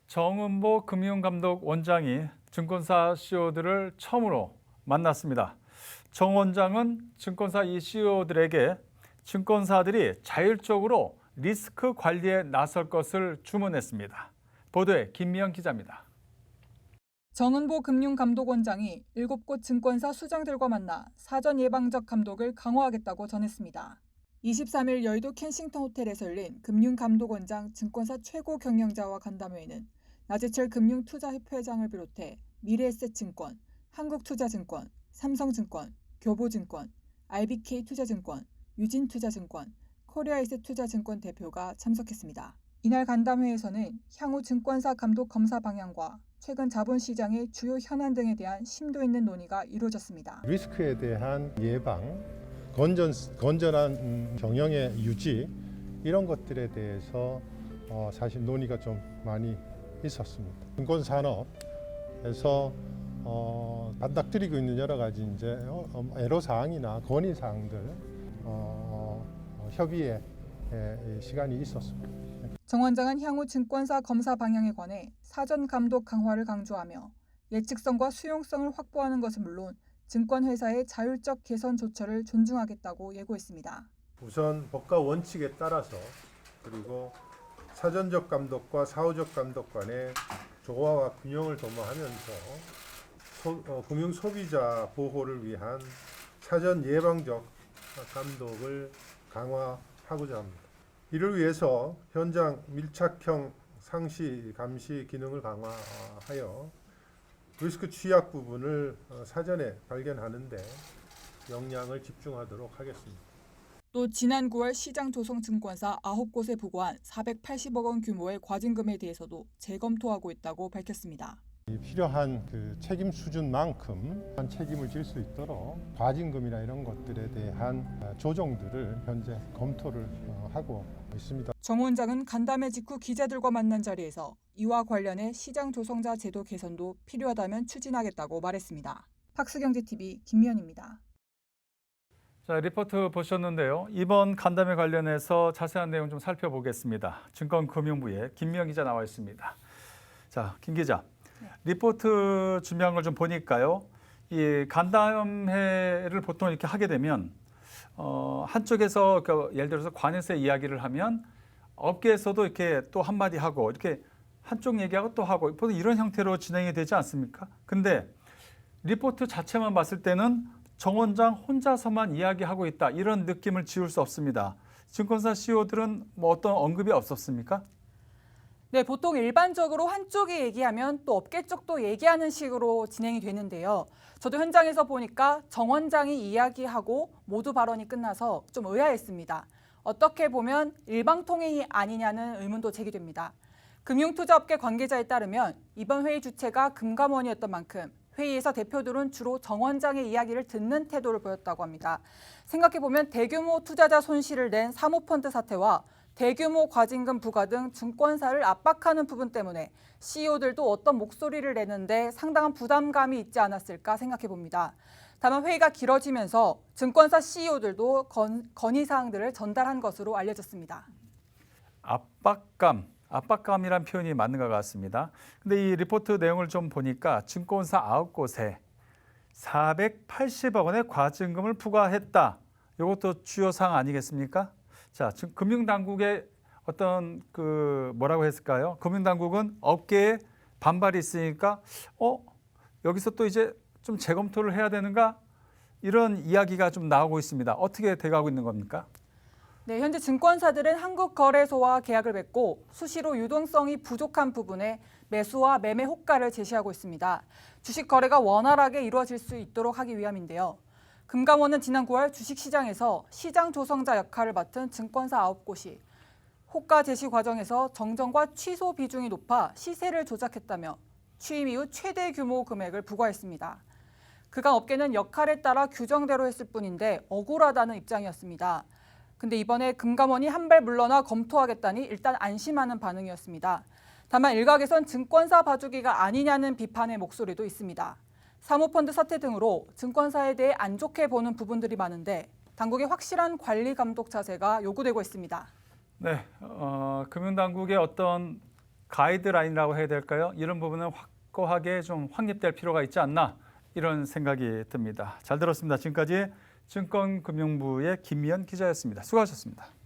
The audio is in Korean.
정은보 금융감독원장이 증권사 CEO들을 처음으로 만났습니다. 정 원장은 증권사 이 CEO들에게 증권사들이 자율적으로 리스크 관리에 나설 것을 주문했습니다. 보도에 김미영 기자입니다. 정은보 금융감독원장이 7곳 증권사 수장들과 만나 사전 예방적 감독을 강화하겠다고 전했습니다. 23일 여의도 켄싱턴 호텔에서 열린 금융감독원장 증권사 최고 경영자와 간담회에는 나재철 금융투자협회장을 비롯해 미래에셋증권, 한국투자증권, 삼성증권, 교보증권, RBK투자증권, 유진투자증권, 코리아에셋투자증권 대표가 참석했습니다. 이날 간담회에서는 향후 증권사 감독 검사 방향과 최근 자본시장의 주요 현안 등에 대한 심도 있는 논의가 이루어졌습니다. 리스크에 대한 예방, 건전한 경영의 유지 이런 것들에 대해서 사실 논의가 좀 많이 있었습니다. 증권산업에서 반닥뜨리고 있는 여러 가지 이제 애로사항이나 건의사항들 협의의 시간이 있었습니다. 정 원장은 향후 증권사 검사 방향에 관해 사전 감독 강화를 강조하며 예측성과 수용성을 확보하는 것은 물론 증권회사의 자율적 개선 조처를 존중하겠다고 예고했습니다. 우선 법과 원칙에 따라서 그리고 사전적 감독과 사후적 감독 간의 조화와 균형을 도모하면서 금융 소비자 보호를 위한 사전 예방적 감독을 강화하고자 합니다. 이를 위해서 현장 밀착형 상시 감시 기능을 강화하여 리스크 취약 부분을 사전에 발견하는 데 역량을 집중하도록 하겠습니다. 또 지난 9월 시장 조성 증권사 9곳에 부과한 480억 원 규모의 과징금에 대해서도 재검토하고 있다고 밝혔습니다. 필요한 책임 수준만큼 책임을 질 수 있도록 과징금이나 이런 것들에 대한 조정들을 현재 검토를 하고 있습니다. 정 원장은 간담회 직후 기자들과 만난 자리에서 이와 관련해 시장 조성자 제도 개선도 필요하다면 추진하겠다고 말했습니다. 박수경제TV 김미연입니다. 자, 리포트 보셨는데요. 이번 간담회 관련해서 자세한 내용 좀 살펴보겠습니다. 증권금융부의 김미영 기자 나와 있습니다. 자, 김 기자. 리포트 준비한 걸 좀 보니까요. 이 간담회를 보통 이렇게 하게 되면 한쪽에서 예를 들어서 관여세 이야기를 하면 업계에서도 이렇게 또 한마디 하고 이렇게 한쪽 얘기하고 또 하고 보통 이런 형태로 진행이 되지 않습니까? 근데 리포트 자체만 봤을 때는 정 원장 혼자서만 이야기하고 있다 이런 느낌을 지울 수 없습니다. 증권사 CEO들은 뭐 어떤 언급이 없었습니까? 네, 보통 일반적으로 한쪽이 얘기하면 또 업계 쪽도 얘기하는 식으로 진행이 되는데요. 저도 현장에서 보니까 정 원장이 이야기하고 모두 발언이 끝나서 좀 의아했습니다. 어떻게 보면 일방통행이 아니냐는 의문도 제기됩니다. 금융투자업계 관계자에 따르면 이번 회의 주체가 금감원이었던 만큼 회의에서 대표들은 주로 정 원장의 이야기를 듣는 태도를 보였다고 합니다. 생각해보면 대규모 투자자 손실을 낸 사모펀드 사태와 대규모 과징금 부과 등 증권사를 압박하는 부분 때문에 CEO들도 어떤 목소리를 내는데 상당한 부담감이 있지 않았을까 생각해봅니다. 다만 회의가 길어지면서 증권사 CEO들도 건의사항들을 전달한 것으로 알려졌습니다. 압박감이란 표현이 맞는 것 같습니다. 근데 이 리포트 내용을 좀 보니까 증권사 9곳에 480억 원의 과징금을 부과했다. 이것도 주요 사항 아니겠습니까? 자, 지금 금융당국의 어떤 뭐라고 했을까요? 금융당국은 업계에 반발이 있으니까 여기서 또 이제 좀 재검토를 해야 되는가? 이런 이야기가 좀 나오고 있습니다. 어떻게 돼가고 있는 겁니까? 네, 현재 증권사들은 한국거래소와 계약을 맺고 수시로 유동성이 부족한 부분에 매수와 매매 호가를 제시하고 있습니다. 주식 거래가 원활하게 이루어질 수 있도록 하기 위함인데요. 금감원은 지난 9월 주식시장에서 시장 조성자 역할을 맡은 증권사 9곳이 호가 제시 과정에서 정정과 취소 비중이 높아 시세를 조작했다며 취임 이후 최대 규모 금액을 부과했습니다. 그간 업계는 역할에 따라 규정대로 했을 뿐인데 억울하다는 입장이었습니다. 근데 이번에 금감원이 한 발 물러나 검토하겠다니 일단 안심하는 반응이었습니다. 다만 일각에선 증권사 봐주기가 아니냐는 비판의 목소리도 있습니다. 사모펀드 사태 등으로 증권사에 대해 안 좋게 보는 부분들이 많은데 당국의 확실한 관리 감독 자세가 요구되고 있습니다. 네, 금융당국의 어떤 가이드라인이라고 해야 될까요? 이런 부분은 확고하게 좀 확립될 필요가 있지 않나 이런 생각이 듭니다. 잘 들었습니다. 지금까지 증권금융부의 김미연 기자였습니다. 수고하셨습니다.